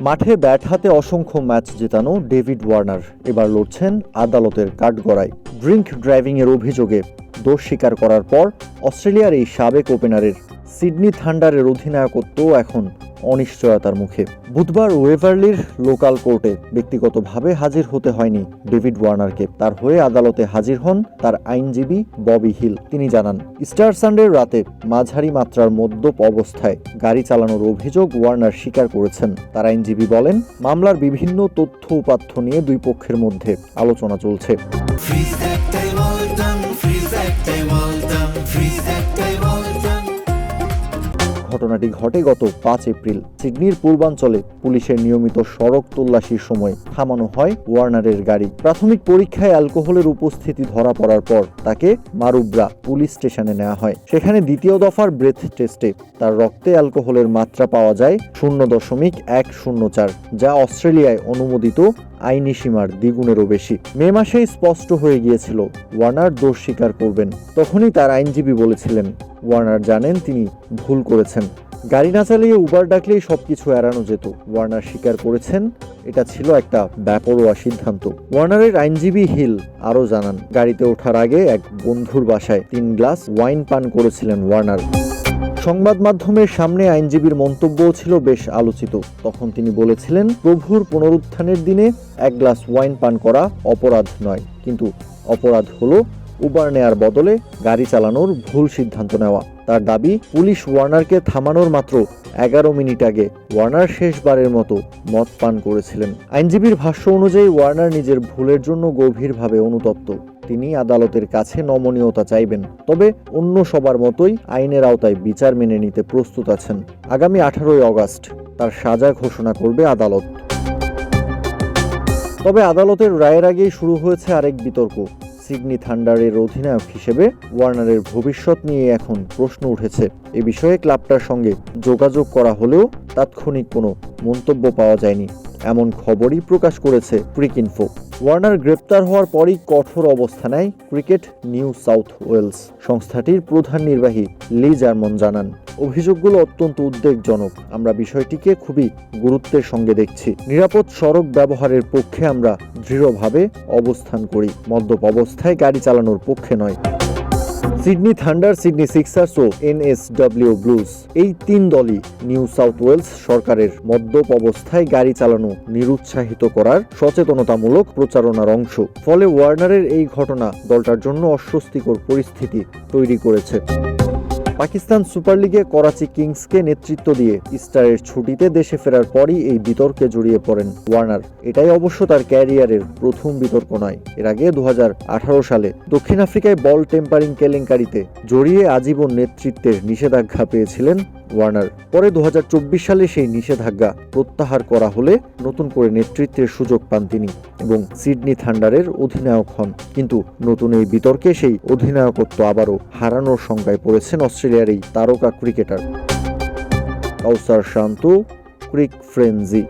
মাঠে ব্যাট হাতে অসংখ্য ম্যাচ জেতানো ডেভিড ওয়ার্নার এবার লড়ছেন আদালতের কাঠগড়ায়। ড্রিঙ্ক ড্রাইভিংয়ের অভিযোগে দোষ স্বীকার করার পর অস্ট্রেলিয়ার এই সাবেক ওপেনারের সিডনি থান্ডারের অধিনায়কত্ব এখন অনিশ্চয়তার মুখে। বুধবার ওয়েভারলির লোকাল কোর্টে ব্যক্তিগতভাবে হাজির হতে হয়নি ডেভিড ওয়ার্নারকে। তার হয়ে আদালতে হাজির হন তার আইনজীবী ববি হিল। তিনি জানান, স্টার সানডের রাতে মাঝারি মাত্রার মদ্যপ অবস্থায় গাড়ি চালানোর অভিযোগ ওয়ার্নার স্বীকার করেছেন। তার আইনজীবী বলেন, মামলার বিভিন্ন তথ্য উপাত্ত নিয়ে দুই পক্ষের মধ্যে আলোচনা চলছে। ঘটনাটি ঘটে গত 5 এপ্রিল। সিডনির পূর্বাঞ্চলে পুলিশের নিয়মিত সড়ক তল্লাশির সময় থামানো হয় ওয়ার্নারের গাড়ি। প্রাথমিক পরীক্ষায় অ্যালকোহলের উপস্থিতি ধরা পড়ার পর তাকে মারুব্রা পুলিশ স্টেশনে নেওয়া হয়। সেখানে দ্বিতীয় দফার ব্রেথ টেস্টে তার রক্তে অ্যালকোহলের মাত্রা পাওয়া যায় 0.104, যা অস্ট্রেলিয়ায় অনুমোদিত আইনি সীমার দ্বিগুণেরও বেশি। মে মাসেই স্পষ্ট হয়ে গিয়েছিল ওয়ার্নার দোষ স্বীকার করবেন। তখনই তার আইনজীবী বলেছিলেন, ওয়ার্নার জানেন তিনি ভুল করেছেন। গাড়ি না চালিয়ে উবার ডাকলেই সবকিছু এড়ানো যেত। ওয়ার্নার স্বীকার করেছেন এটা ছিল একটা বেপরোয়া সিদ্ধান্ত। ওয়ার্নারের আইনজীবী হিল আরও জানান, গাড়িতে ওঠার আগে এক বন্ধুর বাসায় 3 গ্লাস ওয়াইন পান করেছিলেন ওয়ার্নার। সংবাদ মাধ্যমের সামনে আইনজীবীর মন্তব্যও ছিল বেশ আলোচিত। তখন তিনি বলেছিলেন, প্রভুর পুনরুত্থানের দিনে 1 গ্লাস ওয়াইন পান করা অপরাধ নয়, কিন্তু অপরাধ হলো উবার নেয়ার বদলে গাড়ি চালানোর ভুল সিদ্ধান্ত নেওয়া। তার দাবি, পুলিশ ওয়ার্নারকে থামানোর মাত্র 11 মিনিট আগে ওয়ার্নার শেষবারের মতো মদ পান করেছিলেন। আইনজীবীর ভাষ্য অনুযায়ী ওয়ার্নার নিজের ভুলের জন্য গভীরভাবে অনুতপ্ত। তিনি আদালতের কাছে নমনীয়তা চাইবেন, তবে অন্য সবার মতোই আইনের আওতায় বিচার মেনে নিতে প্রস্তুত আছেন। আগামী 18 আগস্ট তার সাজা ঘোষণা করবে আদালত। তবে আদালতের রায়ের আগেই শুরু হয়েছে আরেক বিতর্ক। সিডনি থান্ডারের অধিনায়ক হিসেবে ওয়ার্নারের ভবিষ্যৎ নিয়ে এখন প্রশ্ন উঠেছে। এ বিষয়ে ক্লাবটার সঙ্গে যোগাযোগ করা হলেও তাৎক্ষণিক কোনো মন্তব্য পাওয়া যায়নি, এমন খবরই প্রকাশ করেছে ক্রিকইনফো। ওয়ার্নার গ্রেপ্তার হওয়ার পরই কঠোর অবস্থা নেয় ক্রিকেট নিউ সাউথ ওয়েলস। সংস্থাটির প্রধান নির্বাহী লি জার্মন জানান, অভিযোগগুলো অত্যন্ত উদ্বেগজনক। আমরা বিষয়টিকে খুবই গুরুত্বের সঙ্গে দেখছি। নিরাপদ সড়ক ব্যবহারের পক্ষে আমরা দৃঢ়ভাবে অবস্থান করি, মদ্যপ অবস্থায় গাড়ি চালানোর পক্ষে নয়। সিডনি থান্ডার, সিডনি সিক্সার্স ও NSW ব্লুজ, এই 3 দলই নিউ সাউথ ওয়েলস সরকারের মদ্যপ অবস্থায় গাড়ি চালানো নিরুৎসাহিত করার সচেতনতামূলক প্রচারণার অংশ। ফলে ওয়ার্নারের এই ঘটনা দলটার জন্য অস্বস্তিকর পরিস্থিতি তৈরি করেছে। পাকিস্তান সুপার লিগে করাচি কিংসকে নেতৃত্ব দিয়ে ইস্টারের ছুটিতে দেশে ফেরার পরই এই বিতর্কে জড়িয়ে পড়েন ওয়ার্নার। এটাই অবশ্য তার ক্যারিয়ারের প্রথম বিতর্ক নয়। এর আগে 2018 সালে দক্ষিণ আফ্রিকায় বল টেম্পারিং কেলেঙ্কারিতে জড়িয়ে আজীবন নেতৃত্বের নিষেধাজ্ঞা পেয়েছিলেন ওয়ার্নার। পরে 2024 সালে সেই নিষেধাজ্ঞা প্রত্যাহার করা হলে নতুন করে নেতৃত্বের সুযোগ পান তিনি এবং সিডনি থান্ডারের অধিনায়ক হন। কিন্তু নতুন এই বিতর্কে সেই অধিনায়কত্ব আবারও হারানোর শঙ্কায় পড়েছেন অস্ট্রেলিয়ার এই তারকা ক্রিকেটার। কাউসার শান্ত, ক্রিক ফ্রেঞ্জি।